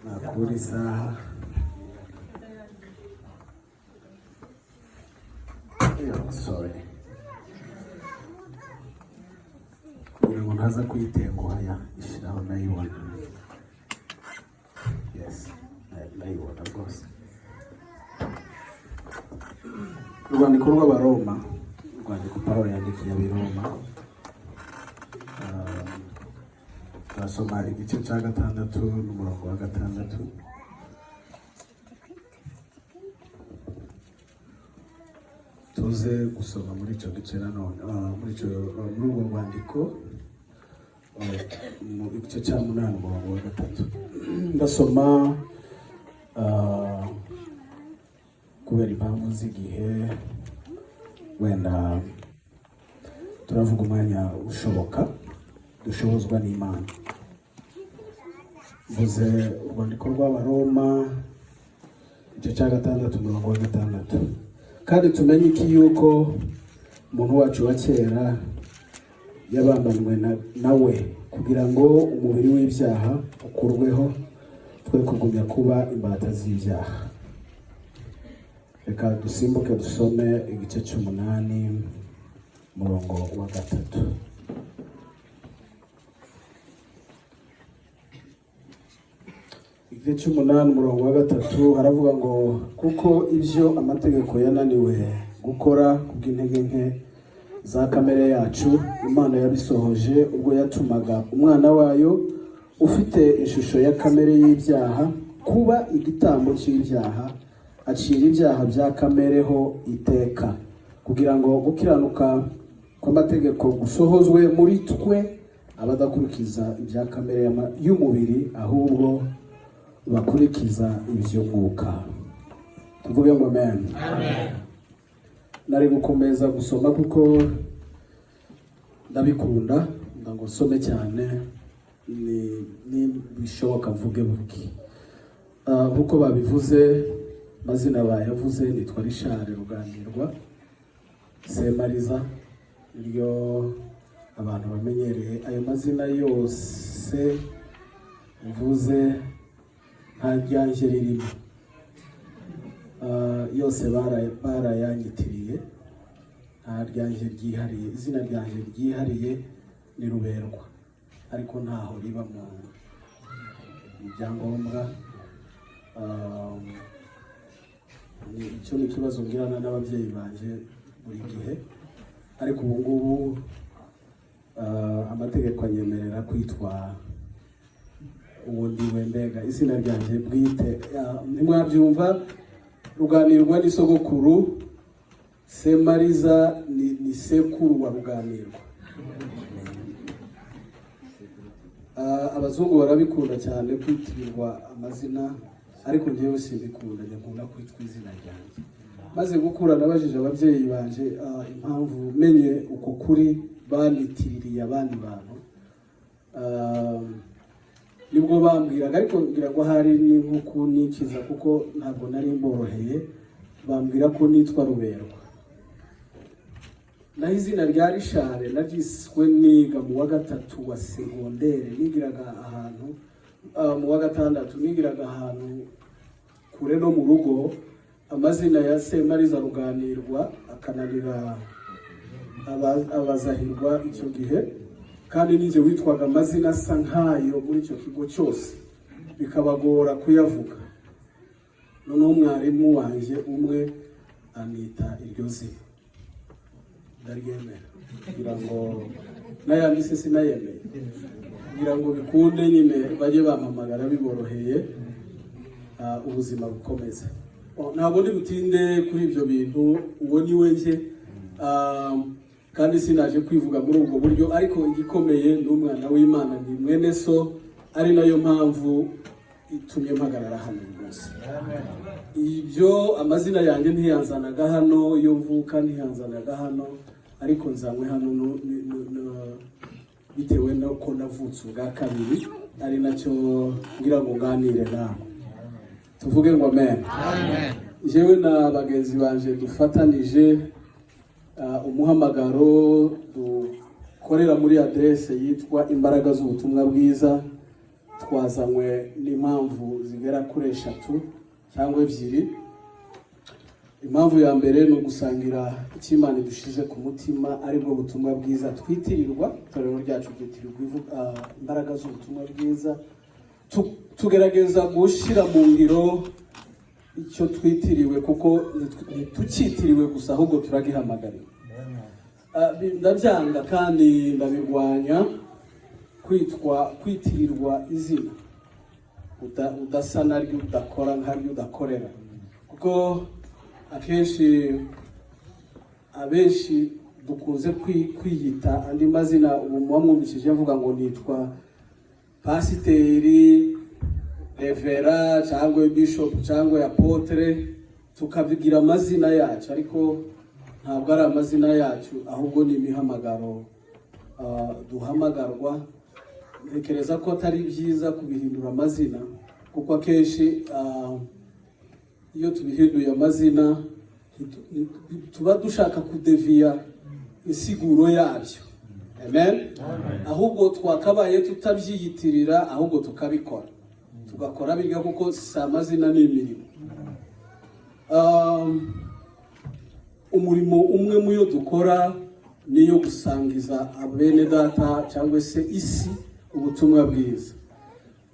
nakura isaha sorry kugira ngo ntaza kuyitenguha ya ishyiraho ndayibona yes ndayibona rwose urwandiko rw'abaroma urwandiko Pawulo yandikiye abiroma turasoma igice cya 6 n'umurongo wa 6 tuze gusoma muri icyo gice nanone muri urwo rwandiko mu gice cya 8 umurongo wa 3 ndasoma kubera impamvu z'igihe wenda turavuga umwanya ushoboka dushobozwa n'Imana. Mvuze urwandiko rw'abaroma igice cya 6 umurongo wa 6 kandi tumenye iki yuko umuntu wacu wa kera yabambanywe nawe kugira ngo umubiri w'ibyaha ukurweho twe kugumya kuba imbata z'ibyaha. Reka dusimbuke dusome igice c'8 umurongo wa 3. Igice c'8 umurongo wa 3 haravuga ngo kuko ibyo amategeko yananiwe gukora kubw'intege nke za kamere yacu Imana yabisohoje ubwo yatumaga umwana wayo ufite ishusho ya kamere y'ibyaha kuba igitambo cy'ibyaha acira ibyaha bya kamereho iteka kugira ngo gukiranuka kw'amategeko gusohozwe muri twe abadakurikiza ibya kamere y'umubiri ahubwo bakurikiza iby'umwuka. Tuvuge ngo amen. Amen. Nari gukomeza gusoma kuko ndabikunda ngo nsome cyane ni bishoboka mvuge buki. Nkuko babivuze mazina bayavuze nitwa Richard Ruganirwa Semariza iryo abantu bamenyereye ayo mazina yose mvuze nta ryanje ririmo yose barayanyitiriye nta ryanje ryihariye izina ryanje ryihariye ni Ruberwa ariko ntaho riba mu byangombwa icyo ni ikibazo ngirana n'ababyeyi banje buri gihe ariko ubu ngubu amategeko anyemerera kwitwa ubundi wembega izina ryanjye bwite ntimwabyumva Ruganirwa ni sogokuru Semariza ni sekuru wa Ruganirwa. Abazungu barabikunda cyane kwitirirwa amazina ariko njyewe simbikunda nkunda kwitwa izina ryanjye. Maze gukura nabajije ababyeyi banje impamvu menye uko kuri banitiririye abandi bantu nibwo bambwiraga ariko ngira ngo hari ni nkuko nikiza kuko ntabwo nari mboroheye bambwira ko nitwa Ruberwa. Na izina rya Richard nagiswe niga mu wa 3 wa segondere nigiraga ahantu mu wa 6 nigiraga ahantu kure no mu rugo amazina ya Semariza Ruganirwa akananira abazahirwa icyo gihe kandi ninjye witwaga amazina asa nkayo muri icyo kigo cyose bikabagora kuyavuga. Noneho umwarimu wanjye umwe anita iryo zina ndaryemera kugira ngo nayandise sinayemeye kugira ngo bikunde nyine bajye bampamagara biboroheye ubuzima bukomeza. Ntabwo ndi butinde kuri ibyo bintu uwo ni we nje kandi sinaje kwivuga muri ubwo buryo ariko igikomeye n'umwana w'Imana ni mwene so ari nayo mpamvu itumye mpagarara hano rwose. Ibyo amazina yanjye ntiyanzanaga hano iyo mvuka ntiyanzanaga hano ariko nzanywe hano bitewe n'uko navutse ubwa kabiri ari nacyo ngira ngo nganire nawe. Tuvuge ngo amen. Amen. Jewe na bagenzi banje dufatanije umuhamagaro dukorera muri adresse yitwa Imbaraga z'ubutumwa bwiza twazanywe n'impamvu zigera kuri 3 cyangwa 2. Impamvu ya mbere ni ugusangira ikimana dushize ku mutima, aribwo butumwa bwiza twitirirwa. Itorero ryacu ryitirirwa imbaraga z'ubutumwa bwiza, tugerageza gushyira mu ngiro icyo twitiriwe, kuko ntitucyitiriwe gusa ahubwo turagihamagariwe. Ndabyanga kandi ndabirwanya kwitirirwa izina udasa naryo, udakora nkaryo, udakorera. Kuko abenshi dukunze kwiyita andi mazina. Ubu mwamwumvishije mvuga ngo nitwa pasiteri, revera, cyangwa bishop, cyangwa apotre, tukabigira amazina yacu, ariko ntabwo ari amazina yacu, ahubwo ni imihamagaro duhamagarwa. Ntekereza ko atari byiza kubihindura amazina, kuko akenshi iyo tubihinduye amazina tuba dushaka kudeviya insiguro yabyo. Amen. Ahubwo twakabaye tutabyiyitirira, ahubwo tukabikora, tugakora birya, kuko si amazina ni imirimo. Umurimo umwe muyo dukora niyo gusangiza abene data cyangwa se isi ubutumwa bwiza.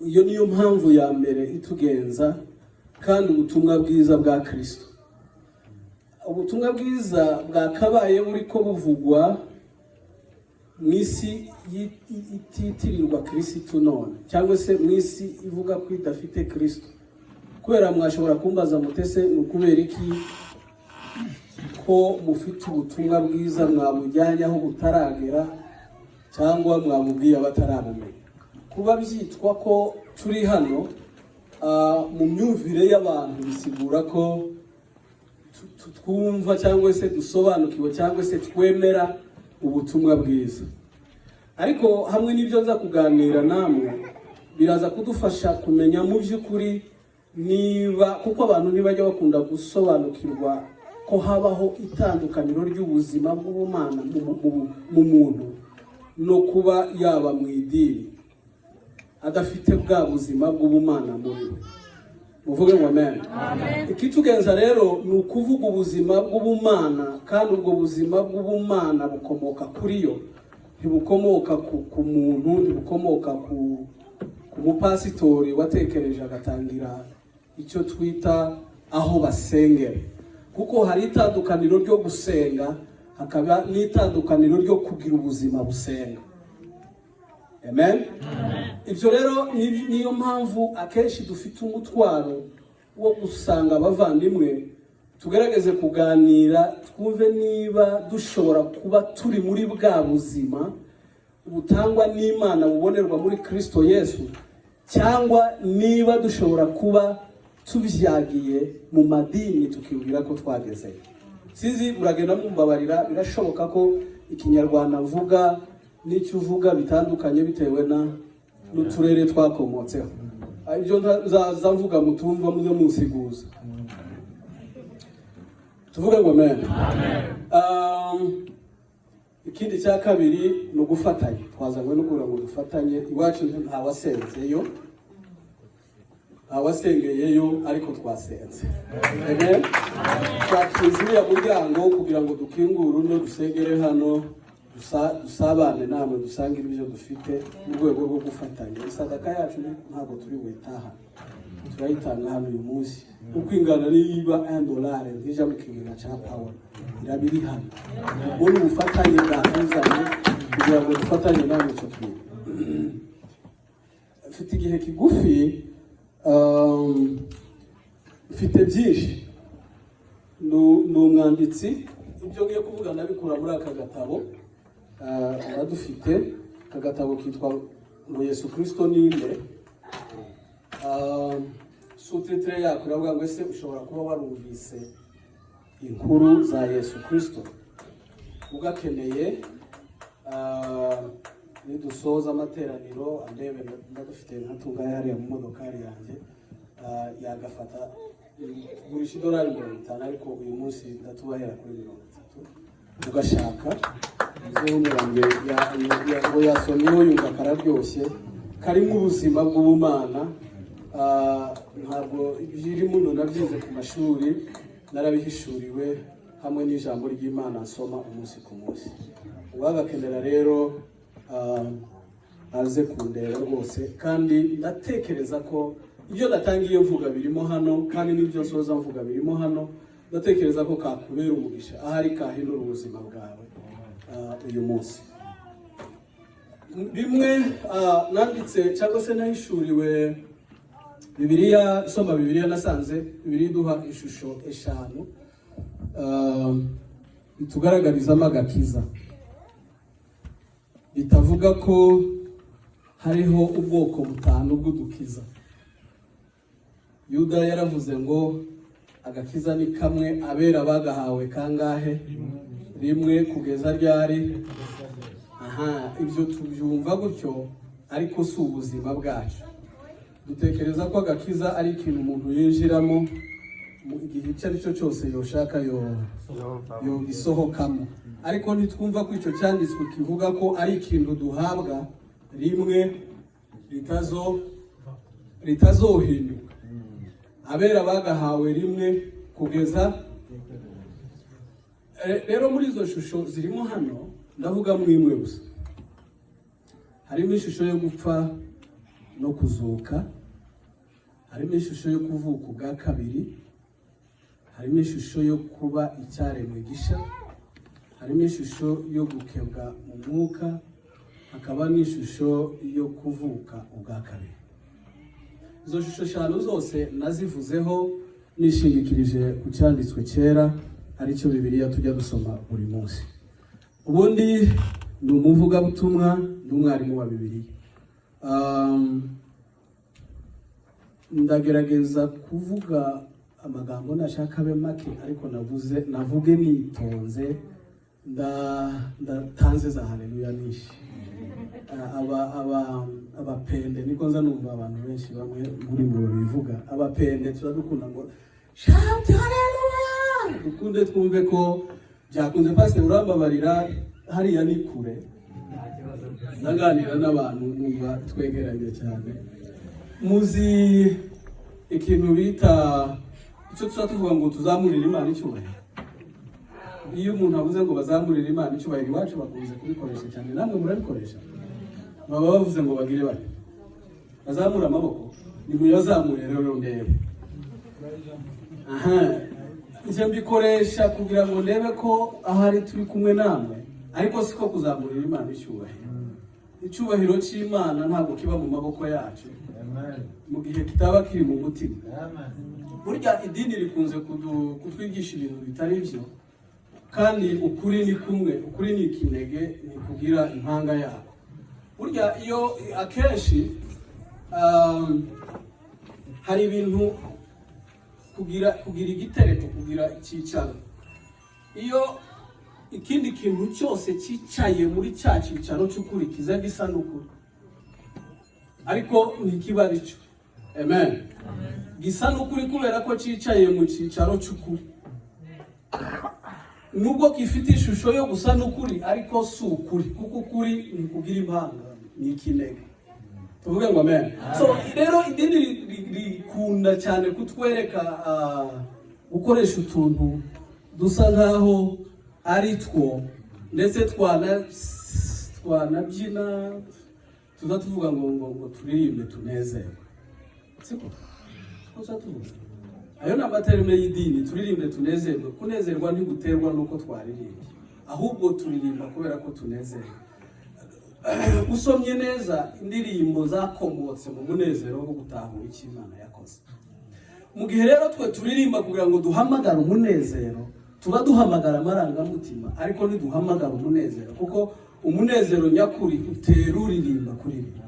Iyo niyo mpamvu ya mbere itugenza, kandi ubutumwa bwiza bwa Kristo. Ubutumwa bwiza bwakabaye buri ko buvugwa mu isi ititirirwa Kristo none, cyangwa se mu isi ivuga ko idafite Kristo. Kubera mwashobora kumbaza mutese ni ukubera iki ko mufite ubutumwa bwiza mwabujyanye aho butaragera, cyangwa mwabubwiye abatarabumenya. Kuba byitwa ko turi hano mu myumvire y'abantu bisigura ko twumva cyangwa se dusobanukiwe cyangwa se twemera ubutumwa bwiza. Ariko hamwe n'ibyo nza kuganira namwe, biraza kudufasha kumenya mu by'ukuri niba, kuko abantu ntibajya bakunda gusobanukirwa ko habaho itandukaniro ry'ubuzima bw'ubumana mu muntu no kuba yaba mu idini adafite bwa buzima bw'ubumana muri we. Muvuge ngo amen. Ikitugenza rero ni ukuvuga ubuzima bw'ubumana, kandi ubwo buzima bw'ubumana bukomoka kuri yo, ntibukomoka ku muntu, ntibukomoka ku mupasitori watekereje agatangira icyo twita aho basengera. Kuko hari itandukaniro ryo gusenga, hakaba n'itandukaniro ryo kugira ubuzima busenga. Amen. Ibyo rero niyo mpamvu akenshi dufite umutwaro wo gusanga abavandimwe, tugerageze kuganira twumve niba dushobora kuba turi muri bwa buzima butangwa n'Imana bubonerwa muri Kristo Yesu, cyangwa niba dushobora kuba tubyagiye mu madini tukibwira ko twagezeyo. Sizi muragenda mumbabarira, birashoboka ko ikinyarwanda mvuga n'icyo uvuga bitandukanye bitewe n'uturere twakomotseho. Ibyo nzaza mvuga mutumva muze musiguza. Tuvuge ngo amen. Ikindi cya kabiri ni ugufatanya. Twazanywe no kugira ngo dufatanye. Iwacu ntawasenzeyo, abasengeyeyo, ariko twasenze. Amen. Twakiziriya muryango kugira ngo dukingure uno dusengere hano, dusabane namwe, dusangire ibyo dufite mu rwego rwo gufatanya. Isadaka yacu ntabwo turi buyitaha, turayitanga hano uyu munsi. Uko ingana niba $1 nk'ija mu kigega cya Power irabiri hano. Ubwo ni ubufatanye bwatuzanye kugira ngo dufatanye namwe icyo kintu. Mfite igihe kigufi, mfite byinshi. Ni umwanditsi, ibyo ngiye kuvuga nabikura muri aka gatabo. Dufite aka gatabo kitwa ngo Yesu Kristo ninde. Sous-titre yako iravuga ngo ese ushobora kuba warumvise inkuru za Yesu Kristo ugakeneye nidusoza amateraniro andebe ndadufite nkatungaye hariya mu modokari yanjye, yagafata gurisha $50, ariko uyu munsi ndatubahera kuri 30 ugashaka izo umurange ngo yasomyeho yumva kararyoshye, karimo ubuzima bw'ubumana. Ntabwo biri muno nabyize ku mashuri, narabihishuriwe hamwe n'ijambo ry'Imana nsoma umunsi ku munsi. Uwagakenera rero aze kundeba rwose, kandi ndatekereza ko ibyo natangiye mvuga birimo hano, kandi n'ibyo nsoza mvuga birimo hano. Ndatekereza ko kakubera umugisha ahari kahindura ubuzima bwawe uyu munsi. Bimwe nanditse cyangwa se nahishuriwe Bibiliya, soma Bibiliya, nasanze Bibiliya iduha ishusho eshanu bitugaragarizamo agakiza. Bitavuga ko hariho ubwoko butanu bw'udukiza. Yuda yaravuze ngo agakiza ni kamwe, abera bagahawe kangahe? Rimwe. Kugeza ryari? Ibyo tubyumva gutyo, ariko si ubuzima bwacu. Dutekereza ko agakiza ari ikintu umuntu yinjiramo mu gihe icyo ari cyo cyose yoshaka yogisohokamo, ariko ntitwumva ko icyo cyanditswe kivuga ko ari ikintu duhabwa rimwe ritazohinduka. Abera bagahawe rimwe kugeza. Rero muri izo shusho zirimo hano ndavuga mwimwe gusa. Harimo ishusho yo gupfa no kuzuka, harimo ishusho yo kuvuka ubwa kabiri, harimo ishusho yo kuba icyaremwe gisha, harimo ishusho yo gukebwa mu mwuka, hakaba n'ishusho yo kuvuka ubwa kabiri. Izo shusho eshanu zose nazivuzeho nishingikirije ku cyanditswe kera, aricyo Bibiliya tujya dusoma buri munsi. Ubundi ni umuvugabutumwa n'umwarimu wa Bibiliya. Ndagerageza kuvuga amagambo nashaka abe make, ariko navuge nitonze, ndatanze za haleluya nishi. Abapende niko nza numva abantu benshi bamwe muri mwe babivuga. Abapende turadukunda ngo shout haleluya, dukunde twumve ko byakunze. Pastor urambabarira, hariya ni kure, naganira n'abantu numva twegeranye cyane. Muzi ikintu bita icyo tuvuga ngo tuzamurire Imana icyubahiro. Iyo umuntu avuze ngo bazamurire Imana icyubahiro, iwacu bakunze kubikoresha cyane, namwe murabikoresha. Baba bavuze ngo bagire bati bazamura amaboko, ni muyazamure rero ndebe. Icyo mbikoresha kugira ngo ndebe ko ahari turi kumwe namwe, ariko siko kuzamurira Imana icyubahiro. Icyubahiro cy'Imana ntabwo kiba mu maboko yacu, mu gihe kitaba kiri mu mutima. Burya idini rikunze kutwigisha ibintu bitari byo, kandi ukuri ni kumwe, ukuri ni ikinege, ni kugira impanga yako. Burya iyo akenshi hari ibintu kugira igitereko, kugira icyicaro. Iyo ikindi kintu cyose cyicaye muri cya cyicaro cy'ukuri kiza gisa n'ukuri, ariko ntikiba ari cyo. Amen. Gisa n'ukuri kubera ko cyicaye mu cyicaro cy'ukuri. Nubwo gifite ishusho yo gusa n'ukuri, ariko si ukuri, kuko ukuri ni kugira impanga, ni ikinege. Tuvuge ngo amen. So rero idini rikunda cyane kutwereka gukoresha utuntu dusa nkaho ari two, ndetse twanabyina tuza tuvuga ngo turirimbe tunezerwe. Siko tuza tuvuga ayo ni amaterme y'idini, turirimbe tunezerwe. Kunezerwa ntiguterwa nuko twaririmbye, ahubwo turirimba kubera ko tunezerwe. Usomye neza indirimbo zakomotse mu munezero wo gutahura icyo Imana yakoze. Mu gihe rero twe turirimba kugira ngo duhamagare umunezero, tuba duhamagara amarangamutima, ariko ntiduhamagara umunezero, kuko umunezero nyakuri utera uririmba kuririmba.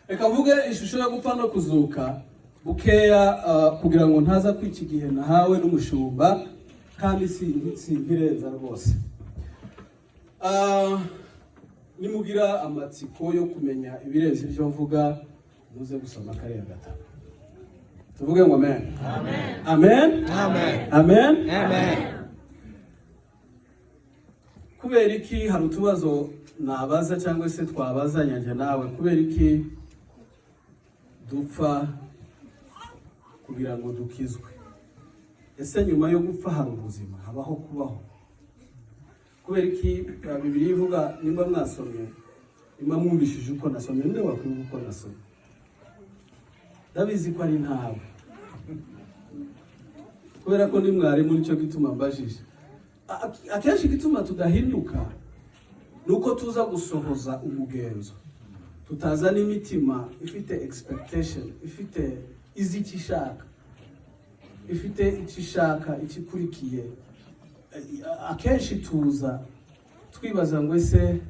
Reka mvuge ishusho yo gupfa no kuzuka bukeya, kugira ngo ntaza kwica igihe nahawe n'umushumba, kandi sinkirenza rwose. Nimugira amatsiko yo kumenya ibirenze ibyo mvuga, muze gusoma kariya gatabo. Tuvuge ngo amen. Amen. Amen. Amen. Amen. Kubera iki hari utubazo nabaza cyangwa se twabazanya njye nawe, kubera iki dupfa kugira ngo dukizwe? Ese nyuma yo gupfa hari ubuzima, habaho kubaho? Kubera iki Bibiliya ivuga, nimba mwasomye, nimba mwumvishije uko nasomye, nde wakwibuka uko nasomye? Ndabizi ko ari ntawe, kubera ko ni mwarimu, nicyo gituma mbajije. Akenshi gituma tudahinduka nuko tuza gusohoza umugenzo, tutaza n'imitima ifite expectation, ifite izi ikishaka, ifite ikishaka, ikikurikiye. Akenshi tuza twibaza ngo ese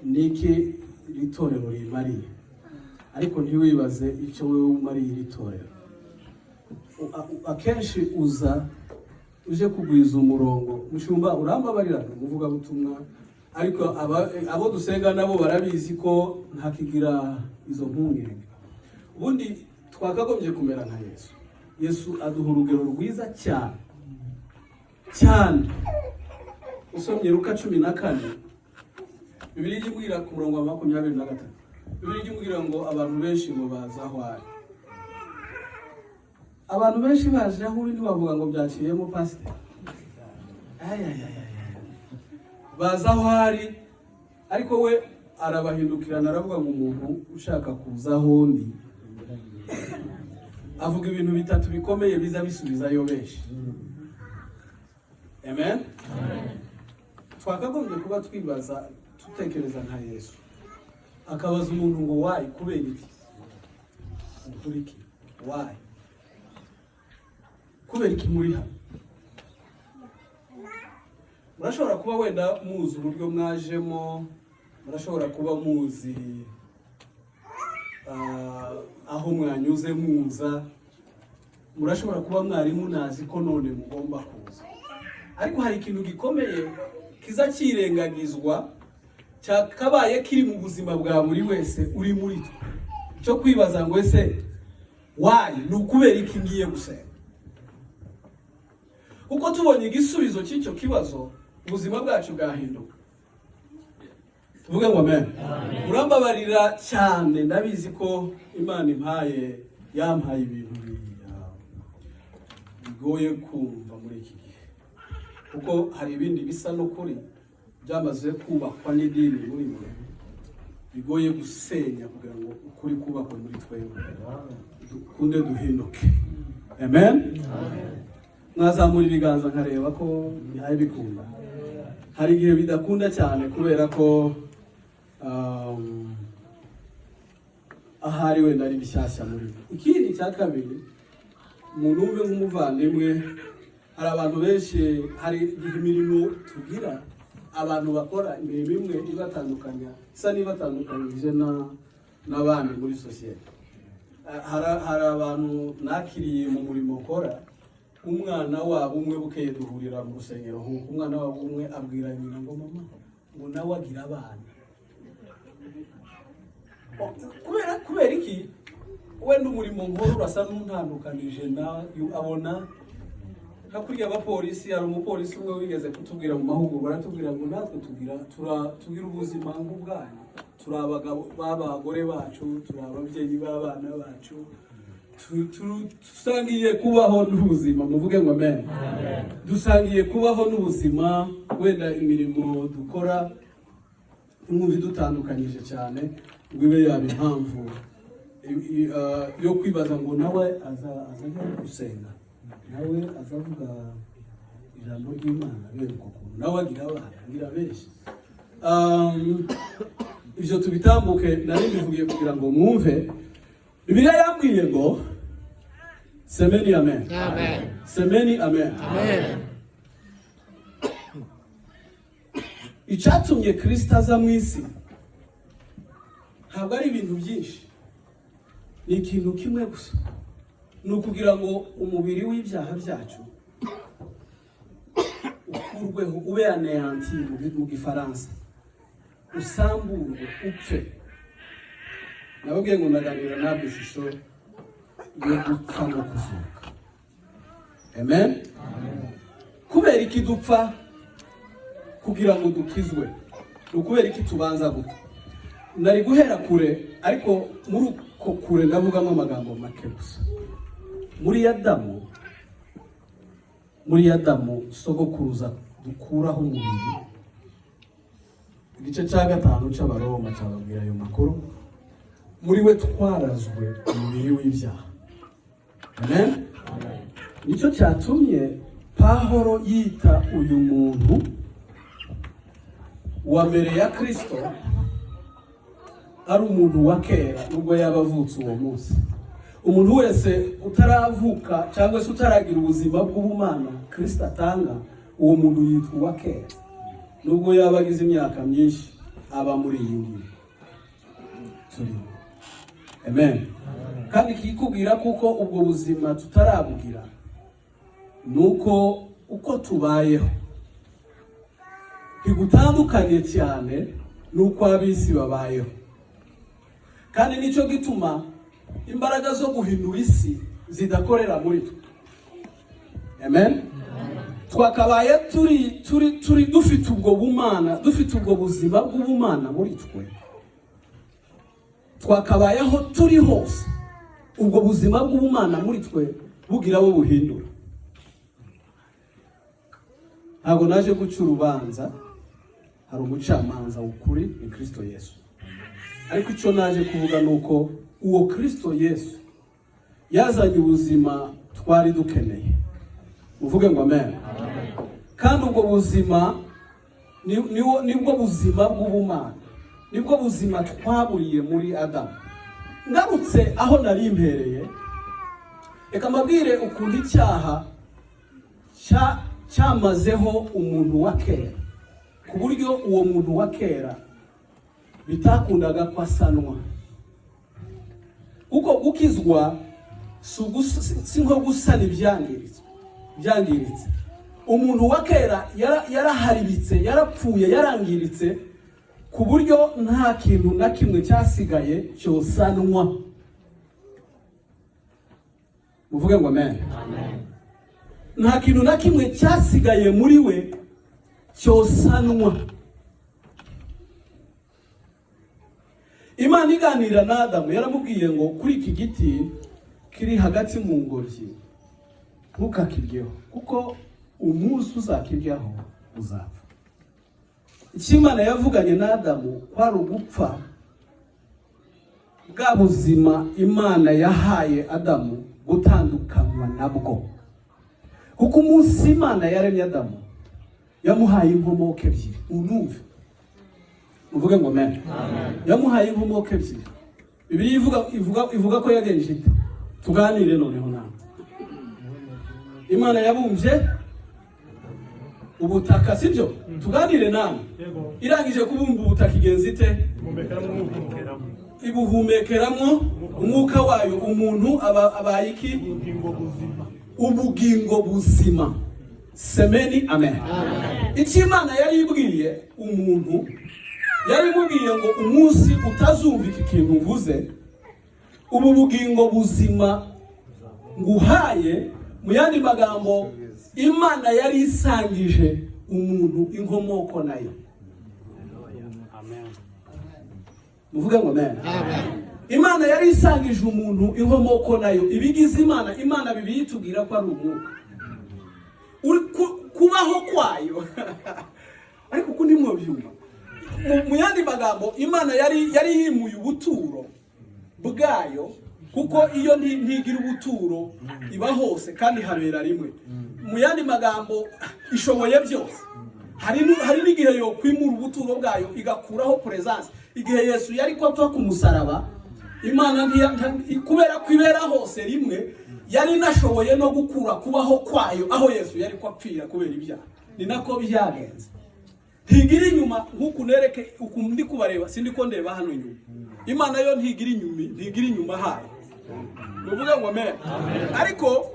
niki ritorero rimariye, ariko ntiwibaze icyo wewe umariye iritorero. Akenshi uza uje kugwiza umurongo, mushumba urambabarira umuvuga butumwa, ariko abo dusenga nabo barabizi ko ntakigira izo mpungenge. Ubundi twakagombye kumera nka Yesu. Yesu aduha urugero rwiza cyane cyane. Usomye Luka 14, Bibiliya imbwira ku murongo wa 23, Bibiliya imbwira ngo abantu benshi ngo baza aho ari. Abantu benshi baje aho uri ntibavuga ngo byaciyemo pastor. Baza aho ari, ariko we arabahindukirana aravuga ngo umuntu ushaka kuza aho undi, avuga ibintu bitatu bikomeye biza bisubizayo benshi. Amen. Twakagombye kuba twibaza, tutekereza nka Yesu. Akabaza umuntu ngo why, kubera iki? Ukuri iki? Why? Kubera iki muri hano? Murashobora kuba wenda muzi uburyo mwajemo, murashobora kuba muzi aho mwanyuze muza, murashobora kuba mwari munazi ko none mugomba kuza. Ariko hari ikintu gikomeye kiza kirengagizwa, cyakabaye kiri mu buzima bwa buri wese uri muri twe, cyo kwibaza ngo ese why, nukubera iki ngiye gusenga? Uko tubonye igisubizo cy'icyo kibazo, ubuzima bwacu bwahinduka. Tuvuge ngo amen. Urambabarira cyane, ndabizi ko Imana yampaye ibintu bigoye kumva muri iki gihe, kuko hari ibindi bisa no kuri byamaze kubakwa n'idini muri mwe, bigoye gusenya kugira ngo ukuri kubakwe muri twebwe, dukunde duhinduke. Amen. Mwazamura ibiganza nkareba ko bihaye bikunda. Hari igihe bidakunda cyane kubera ko ahari wenda ari bishyashya muri mwe. Ikindi cya kabiri, umuntu umwe nk'umuvandimwe, hari abantu benshi, hari imirimo tugira, abantu bakora imirimo imwe ibatandukanya, isa n'ibatandukanyije n'abandi muri sosiyete. Hari abantu nakiriye mu murimo ukora, umwana wabo umwe bukeye duhurira mu rusengero, umwana wabo umwe abwira nyina ngo mama, ngo nawe agira abana. Kubera iki? Wenda umurimo nkora urasa n'untandukanije na abona hakurya abapolisi. Hari umupolisi umwe wigeze kutubwira mu mahugurwa, aratubwira ngo natwe tugira ubuzima nk'ubwanyu, turi abagabo b'abagore bacu, turi ababyeyi b'abana bacu, dusangiye kubaho n'ubuzima. Muvuge ngo amen. Dusangiye kubaho n'ubuzima, wenda imirimo dukora mwumva dutandukanyije cyane, ngo ibe yaba impamvu yo kwibaza ngo nawe azajya gusenga, nawe azavuga ijambo ry'Imana, bene uko kuntu nawe agira abana, agira benshi. Ibyo tubitambuke, nari mbivugiye kugira ngo mwumve. Bibiliya yambwiye ngo semeni amen. Amen. Semeni amen. Amen. Icyatumye Kristo aza mu isi ntabwo ari ibintu byinshi, ni ikintu kimwe gusa, ni ukugira ngo umubiri w'ibyaha byacu ukurweho, ube aneanti mu gifaransa, usamburwe, upfe. Nababwiye ngo ndaganira nabwo ishusho yo gupfa no kuzuka. Amen. Kubera iki dupfa? kugira ngo dukizwe. Ukubera iki tubanza gute? Nari guhera kure, ariko muri uko kure ndavugamo amagambo make gusa. Muri Adamu sogokuruza dukuraho umubiri. Igice cya 5 cy'Abaroma cyababwira ayo makuru. Muri we twarazwe umubiri w'ibyaha. Amen. Nicyo cyatumye Pawulo yita uyu muntu wa mbere ya Kristo ari umuntu wa kera, nubwo yabavutse uwo munsi. Umuntu wese utaravuka cyangwa se utaragira ubuzima bw'ubumana Kristo atanga, uwo muntu yitwa uwa kera, nubwo yabagize imyaka myinshi aba muri iyi ngiyi. Amen. Kandi kikubwira kuko ubwo buzima tutarabugira nuko uko tubayeho bigutandukanye cyane nuko abisi babayeho. Kandi nicyo gituma imbaraga zo guhindura isi zidakorera muri twe. Amen. Twakabaye turi dufite ubwo bumana, dufite ubwo buzima bw'ubumana muri twe. Twakabayeho turi hose ubwo buzima bw'ubumana muri twe bugira abo buhindura. Ntabwo naje guca urubanza, hari umucamanza w'ukuri ni Kristo Yesu. Ariko icyo naje kuvuga nuko uwo Kristo Yesu yazanye ubuzima twari dukeneye. Uvuge ngo amen. Kandi ubwo buzima nibwo buzima bw'ubumana, nibwo buzima twaburiye muri Adamu. Ngarutse aho nari impereye, reka mbabwire ukuntu icyaha cyamazeho umuntu wa kera, ku buryo uwo muntu wa kera bitakundaga kwasanwa. Kuko gukizwa si nko gusana ibyangiritse. Umuntu wa kera yaraharibitse, yarapfuye, yarangiritse, ku buryo nta kintu na kimwe cyasigaye cyosanwa. Muvuge ngo amen. Nta kintu na kimwe cyasigaye muri we cyosanwa. Imana iganira na Adamu yaramubwiye ngo kuri iki giti kiri hagati mu ngobyi ntukakiryeho, kuko umunsi uzakiryaho uzapfa. Icyo Imana yavuganye na Adamu kwari ugupfa bwa buzima Imana yahaye Adamu gutandukanywa nabwo. Kuko umunsi Imana yaremye Adamu yamuhaye inkomoko ebyiri. Unumve, uvuge ngo amen. Yamuhaye inkomoko ebyiri. Bibiliya ivuga ko yagenje ite? Tuganire noneho nawe. Imana yabumbye ubutaka, sibyo? Tuganire nawe. Irangije kubumba ubutaka igenza ite? Ibuhumekeramo umwuka wayo, umuntu abaye iki? Ubugingo buzima. Semeni amen. Icyo Imana yari ibwiye umuntu, yari imubwiye ngo umunsi utazumva iki kintu mvuze, ubu bugingo buzima nguhaye. Mu yandi magambo, Imana yari isangije umuntu inkomoko nayo. Muvuge ngo amen. Imana yari isangije umuntu inkomoko nayo. Ibigize Imana Bibiliya itubwira ko ari umwuka. Kubaho kwayo ariko kundi mwobyumva. Mu yandi magambo, Imana yari yimuye ubuturo bwayo, kuko iyo ntigira ubuturo iba hose kandi habera rimwe. Mu yandi magambo, ishoboye byose. Hari n'igihe yo kwimura ubuturo bwayo igakuraho presence. Igihe Yesu yari kwapfa ku musaraba, Imana kubera kwibera hose rimwe, yari nashoboye no gukura kubaho kwayo aho Yesu yari kwapfira kubera ibyaha. Ni nako byagenze. Ntigira inyuma nk'uku nereke uku ndi kubareba, sindi ko ndeba hano inyuma. Imana yo ntigira inyuma hayo. Muvuga ngo amen. Ariko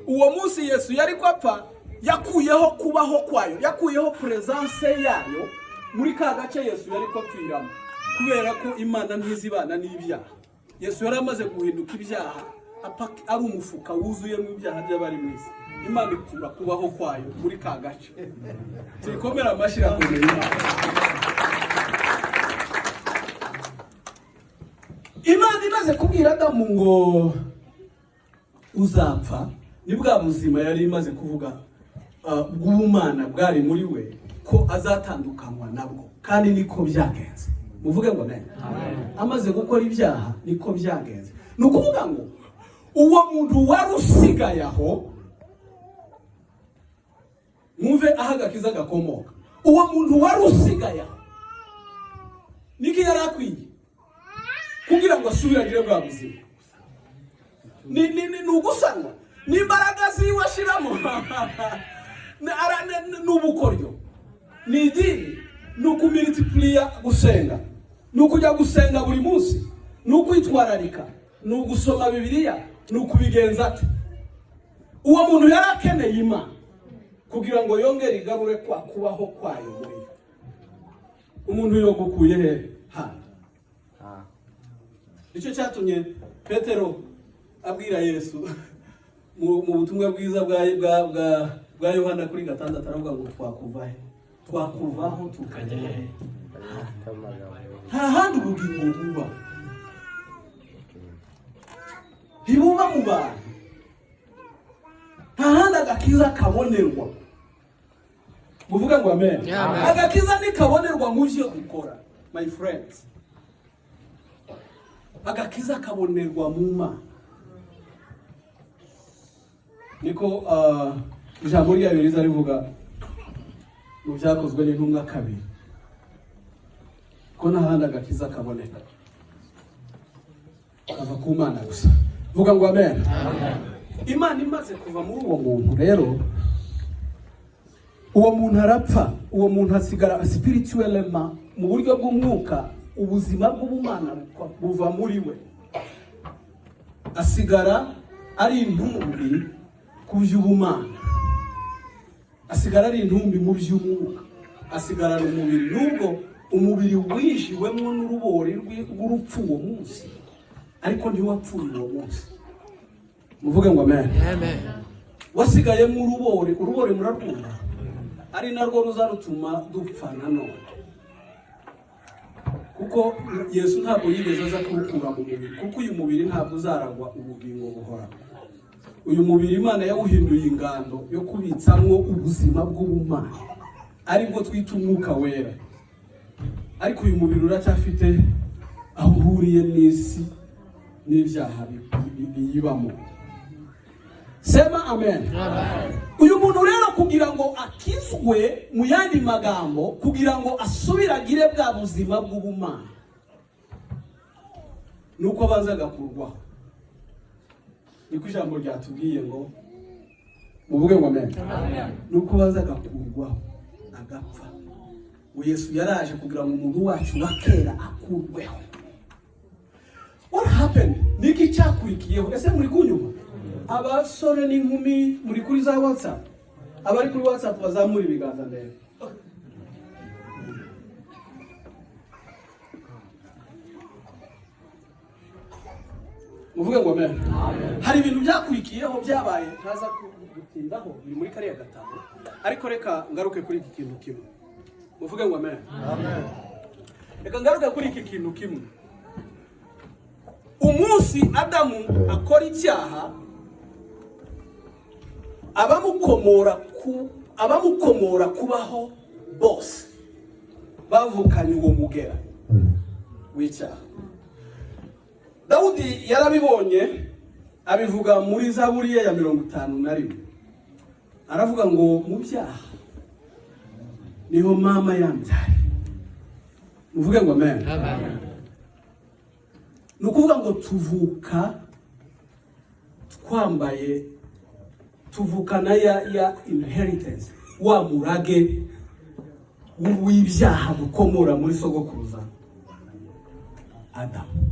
uwo munsi Yesu yari kwapfa, yakuyeho kubaho kwayo, yakuyeho presence yayo muri ka gace Yesu yari kwapfiramo, kubera ko Imana ntizibana n'ibyaha. Yesu yari amaze guhinduka ibyaha ari umufuka wuzuyemo ibyaha by'abari mu isi. Imana ikura kubaho kwayo muri ka gace. Tuyikomera amashyi akomeye Imana. Imana imaze kubwira Adamu ngo uzapfa, ni bwa buzima yari imaze kuvuga bw'ubumana bwari muri we ko azatandukanywa nabwo, kandi niko byagenze. Muvuge ngo amen. Amaze gukora ibyaha niko byagenze. Ni ukuvuga ngo uwo muntu wari usigaye aho, mwumve aho agakiza gakomoka. Uwo muntu wari usigaye aho niki yari akwiye kugira ngo asubiragire bwa buzima. Ni ugusanwa n'imbaraga ziwe ashiramo n'ubukoryo, ni idini, ni ukumultiplier gusenga, ni ukujya gusenga buri munsi, ni ukwitwararika, ni ugusoma Bibiliya, ni ukubigenza ate. Uwo muntu yari akeneye Imana kugira ngo yongere igarure kwa kubaho kwayo muri yo. Umuntu yogukuye he? Nicyo cyatumye Petero abwira Yesu mu butumwa bwiza bwa Yohana kuri 6 aravuga ngo twakuva he? Twakuvaho tukajya he? Nta handi ubugingo buba. Ntibuba mu bantu. Nta handi agakiza kabonerwa. Muvuga ngo amen. Agakiza nikabonerwa mu byo dukora, my friends. Agakiza kabonerwa mu Mana. Niko ijambo rya Bibiliya rivuga mu byakozwe n'intumwa 2 ko nta handi agakiza kaboneka kava ku Mana gusa. Vuga ngo amen. Imana imaze kuva muri uwo muntu rero, uwo muntu arapfa, uwo muntu asigara spirituellement mu buryo bw'umwuka, ubuzima bw'ubumana buva muri we, asigara ari intumbi ku by'ubumana, asigara ari intumbi mu by'umwuka, asigara ari umubiri. Nubwo umubiri wishiwemo n'urubori rw'urupfu uwo munsi, ariko ntiwapfuye uwo munsi. Muvuge ngo amen. Wasigaye mu urubori murarwumva, ari narwo ruzarutuma dupfa nanone. Kuko Yesu ntabwo yigeze aza kurukura mu mubiri, kuko uyu mubiri ntabwo uzaragwa ubugingo buhora. Uyu mubiri Imana yawuhinduye ingando yo kubitsamwo ubuzima bw'ubumana, aribwo twita umwuka wera. Ariko uyu mubiri uracyafite aho uhuriye n'isi n'ibyaha biyibamo. Sema amen. Uyu muntu rero kugira ngo akizwe, mu yandi magambo, kugira ngo asubiragire bwa buzima bw'ubumana, nuko abanza agakurwaho. Niko ijambo ryatubwiye ngo muvuge ngo amen. Nuko abanza agakurwaho, agapfa. Yesu yaraje kugira ngo umuntu wacu wakera akurweho. What happened? Niki cyakurikiyeho? Ese muri kunyuma? Abasore n'inkumi muri kuri za WhatsApp, abari kuri WhatsApp bazamura ibiganza mbere. Muvuge ngo amen. Hari ibintu byakurikiyeho byabaye ntaza gutindaho, biri muri kariya gatabo, ariko reka ngaruke kuri iki kintu kimwe. Muvuge ngo amen. Reka ngaruke kuri iki kintu kimwe. Umunsi Adamu akora icyaha, abamukomora kubaho bose bavukanye uwo mugera w'icyaha. Dawudi yarabibonye, abivuga muri Zaburi ya 51. Aravuga ngo mu byaha niho mama yambyaye. Muvuge ngo amen. Nukuvuga ngo tuvuka twambaye, tuvukana ya inheritance, wa murage w'ibyaha gukomora muri sogokuruza Adamu.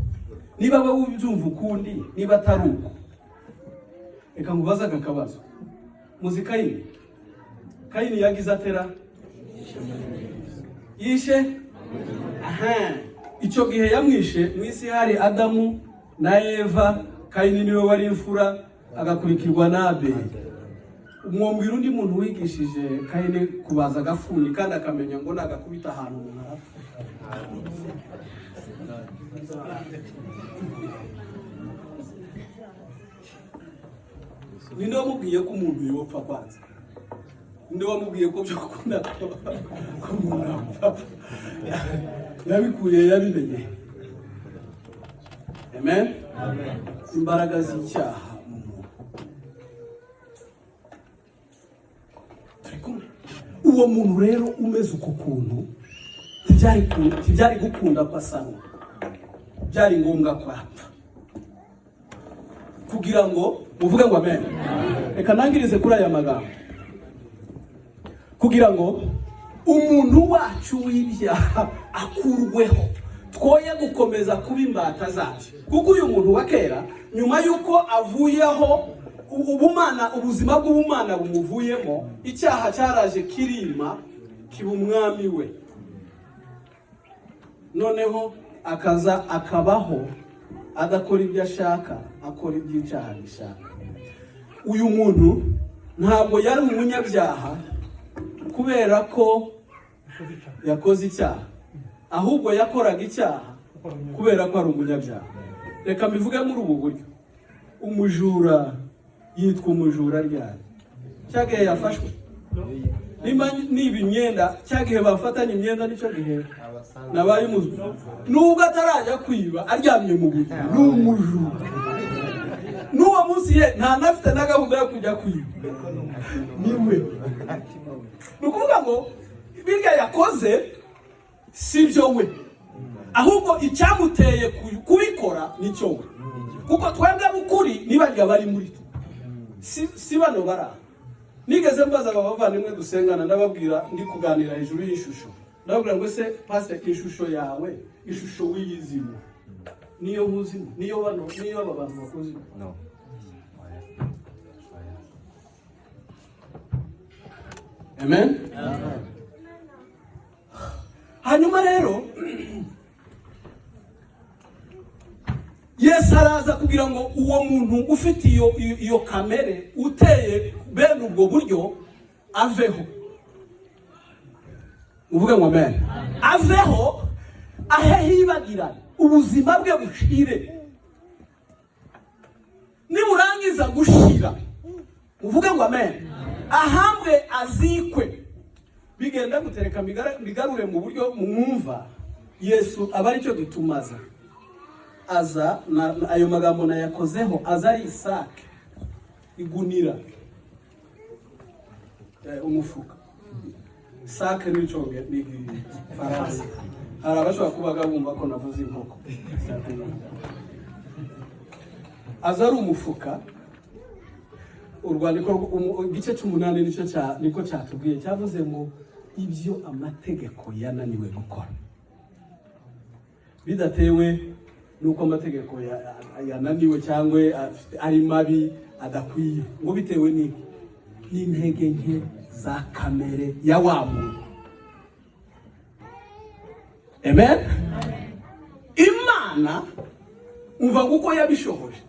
Niba wowe ubyumva ukundi, niba atari uko, reka ngubaza akabazo. Muzi Kayini yagize atera yishe? Icyo gihe yamwishe, mu isi hari Adamu na Eva Kayini niwe wari imfura agakurikirwa na Abeli. Umwumvira undi muntu wigishije Kayini kubaza agafuni kandi akamenya ngo nagakubita ahantu umuntu arapfa. Ninde wamubwiye ko umuntu yopfa kwanza? Ninde wamubwiye ko byo gukunda ko umuntu apfa? Yabikuye yabimenye. Amen. Imbaraga z'icyaha mu muntu. Uwo muntu rero umeze uko kuntu byari gukunda ko asanwa. Byari ngombwa ko apfa. Kugira ngo uvuge ngo amen. Reka nangirize kuri aya magambo. Kugira ngo umuntu wacu w'ibyaha akurweho, twoye gukomeza kuba imbata zacu. Kuko uyu muntu wa kera nyuma yuko avuyeho ubuzima bw'ubumana bumuvuyemo, icyaha cyaraje kirima kiba umwami we. Noneho akaza akabaho adakora ibyo ashaka, akora iby'icyaha gishaka. Uyu muntu ntabwo yari umunyabyaha kubera ko yakoze icyaha, ahubwo yakoraga icyaha kubera ko ari umunyabyaha. Reka mbivuge muri ubu buryo. Umujura yitwa umujura ryari? Cyagihe yafashwe. Niba imyenda, cyagihe bafatanye imyenda nicyo gihe nabaye umujura. Nubwo atarajya kwiba aryamye mu buryo, ni umujura. N'uwo munsi ye nta nafite na gahunda yo kujya kwiba. Niwe. Nukuvuga ngo birya yakoze sibyo we, ahubwo icyamuteye kubikora nicyo we. Kuko twebwe bukuri nibarya bari muri twe, si bano bara. Nigeze mbaza abavandimwe dusengana, ndababwira ndi kuganira hejuru y'ishusho. Ndababwira ngo se pastor, ishusho yawe, ishusho wiyizimo niyo buzimo, niyo aba bantu bakoze. No. Amen. Hanyuma rero Yesu araza kugira ngo uwo muntu ufite iyo kamere uteye bene ubwo buryo aveho. Uvuge ngo amen. Aveho ahehibagirana, ubuzima bwe bushire. Niburangiza gushira, uvuge ngo amen, ahambwe azikwe. Bigenda gutereka bigarure mu buryo mwumva. Yesu aba ari cyo gitumaza. Aza ayo magambo nayakozeho, aza ari isake, igunira, umufuka. Sake n'iconge ni Faransa. Hari abashobora kubaga bumva ko navuze inkoko. Aza ari umufuka. Urwandiko igice c'8 niko cyatubwiye, cyavuze ngo ibyo amategeko yananiwe gukora. Bidatewe nuko amategeko yananiwe cyangwa ari mabi adakwiye, ngo bitewe n'intege nke za kamere ya wa muntu. Amen. Imana umva uko yabishohoje.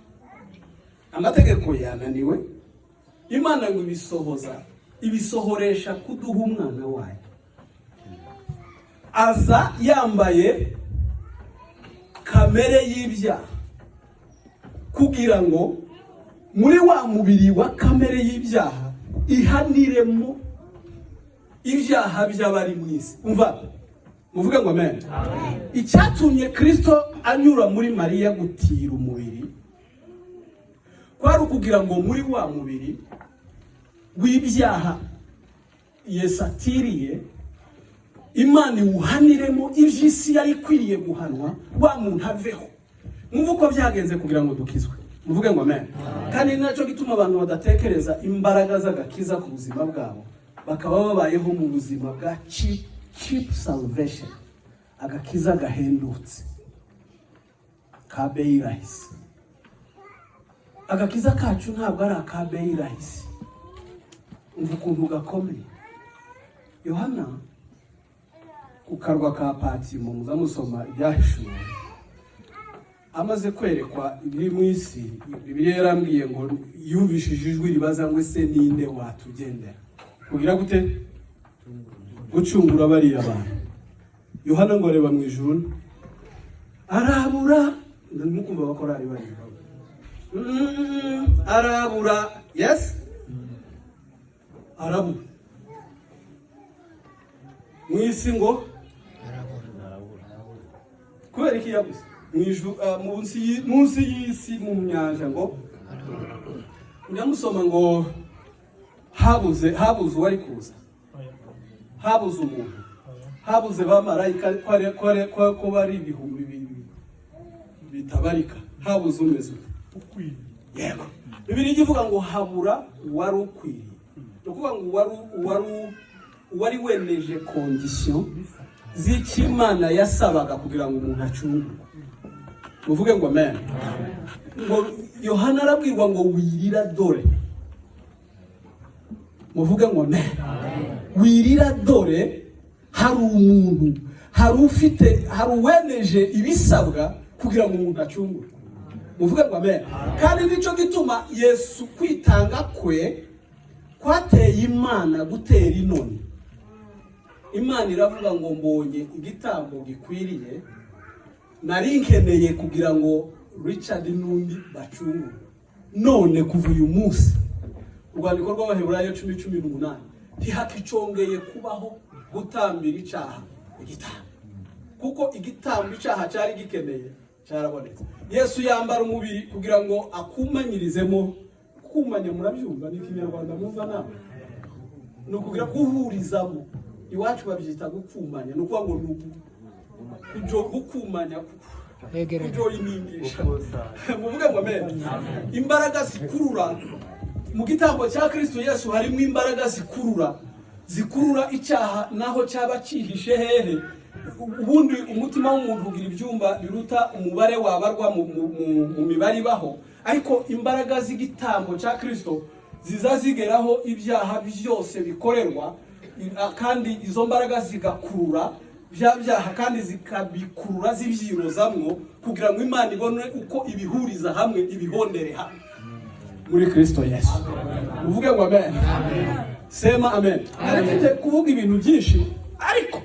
Amategeko yananiwe, Imana ngo ibisohoresha kuduha umwana wayo. Aza yambaye kamere y'ibyaha kugira ngo muri wa mubiri wa kamere y'ibyaha ihaniremo ibyaha by'abari mu isi. Umva, muvuge ngo amen. Icyatumye Kristo anyura muri Mariya gutira umubiri kwari ukugira ngo muri wa mubiri w'ibyaha Yesu atiriye, Imana iwuhaniremo iby'isi yari ikwiriye guhanwa, wa muntu aveho. Mwumva uko byagenze kugira ngo dukizwe. Muvuge ngo amen. Kandi nacyo gituma abantu badatekereza imbaraga z'agakiza ku buzima bwabo, bakaba babayeho mu buzima bwa cheap salvation, agakiza gahendutse ka beyi rahisi. Agakiza kacu ntabwo ari aka beyi rahisi. Umva ukuntu gakomeye. Yohana ku karwa ka Patimo, muzamusoma ibyahishuwe, amaze kwerekwa ibiri mu isi, Bibiliya yarambwiye ngo yumvishije ijwi ribaza ngo ese ninde watugendera kugira gute gucungura bariya abantu. Yohana ngo areba mu ijuru arabura, ndamukumva bakorari bari arabura, yes, arabura mu isi ngo kubera iki yabuze mu ijuru, munsi y'isi mu nyanja ngo nyamusoma ngo habuze uwari kuza, habuze umuntu, habuze bamarayika ko bari ibihumbi bitabarika, habuze umeze yego. Bibiliya ivuga ngo habura wari ukwiriye, no kuvuga ngo wari weneje condition z'ikimana yasabaga kugira ngo umuntu acungurwe. Muvuge ngo amen. Ngo Yohana arabwirwa ngo wirira dore, muvuge ngo amen. Wirira dore hari umuntu, hari uweneje ibisabwa kugira ngo umuntu acungurwe. Muvuge ngo amen. Kandi nico gituma Yesu kwitanga kwe kwateye Imana gutera inoni. Imana iravuga ngo mbonye igitambo gikwiriye, nari nkeneye kugira ngo Richard n'undi bacungure. None kuva uyu munsi urwandiko rw'Abaheburayo 10:18 ntihakicongeye kubaho gutambira icyaha igitambo, kuko igitambo icyaha cyari gikeneye cyarabonetse. Yesu yambara umubiri kugira ngo akumanyirizemo. Kumanya murabyumva ni Kinyarwanda mwumva nawe, no kugira guhurizamo. Iwacu babyita gukumanya, no kuvuga ngo kujo gukumanya kujo yiningisha. Muvuge ngo amen. Imbaraga zikurura mu gitambo cya Kristo Yesu harimo imbaraga zikurura icyaha naho cyaba cyihishe hehe. Ubundi umutima w'umuntu ugira ibyumba biruta umubare wabarwa mu mibare ibaho, ariko imbaraga z'igitambo cya Kristo ziza zigeraho ibyaha byose bikorerwa, kandi izo mbaraga zigakurura bya byaha kandi zikabikurura zibyirozamwo kugira ngo Imana ibone uko ibihuriza hamwe, ibihondere hamwe muri Kristo Yesu. Uvuge ngo amen. Sema amen. Arafite kuvuga ibintu byinshi, ariko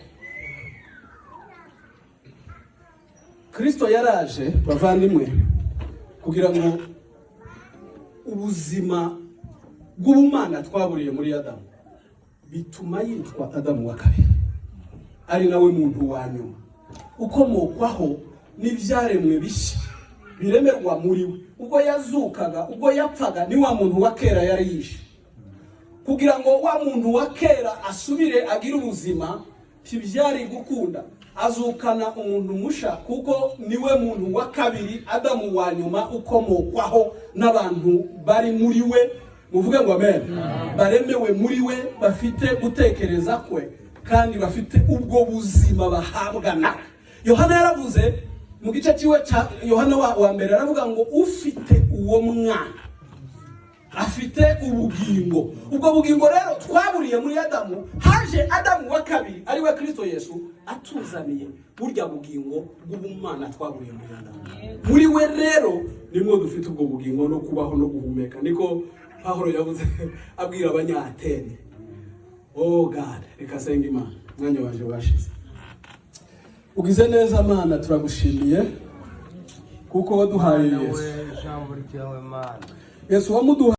Kristo yaraje bavandimwe kugira ngo ubuzima bw'ubumana twaburiye muri Adamu bituma yitwa Adamu wa kabiri, ari nawe muntu wa nyuma ukomokwaho n'ibyaremwe bishya biremerwa muri we. Ubwo yazukaga, ubwo yapfaga, ni wa muntu wa kera yari yishe. Kugira ngo wa muntu wa kera asubire agire ubuzima ntibyari gukunda, azukana umuntu musha, kuko niwe muntu wa kabiri, Adamu wa nyuma ukomokwaho n'abantu bari muri we. Muvuge ngo amen. Baremewe muri we, bafite gutekereza kwe kandi bafite ubwo buzima bahabwa na Yohana. Yaravuze mu gice cyiwe cya Yohana wa mbere, aravuga ngo ufite uwo mwana afite ubugingo. Ubwo bugingo rero twaburiye muri Adamu, haje Adamu wa kabiri ari we Kristo Yesu atuzaniye burya bugingo bw'ubumana twaburiye muri Adamu. Muri we rero nimwe dufite ubwo bugingo no kubaho no guhumeka. Niko Pawulo yavuze abwira Abanyatene. Oh God, reka senga Imana, mwanya wanje washize. Ugize neza Mana, turagushimiye kuko waduhaye Yesu. Yesu wamuduhaye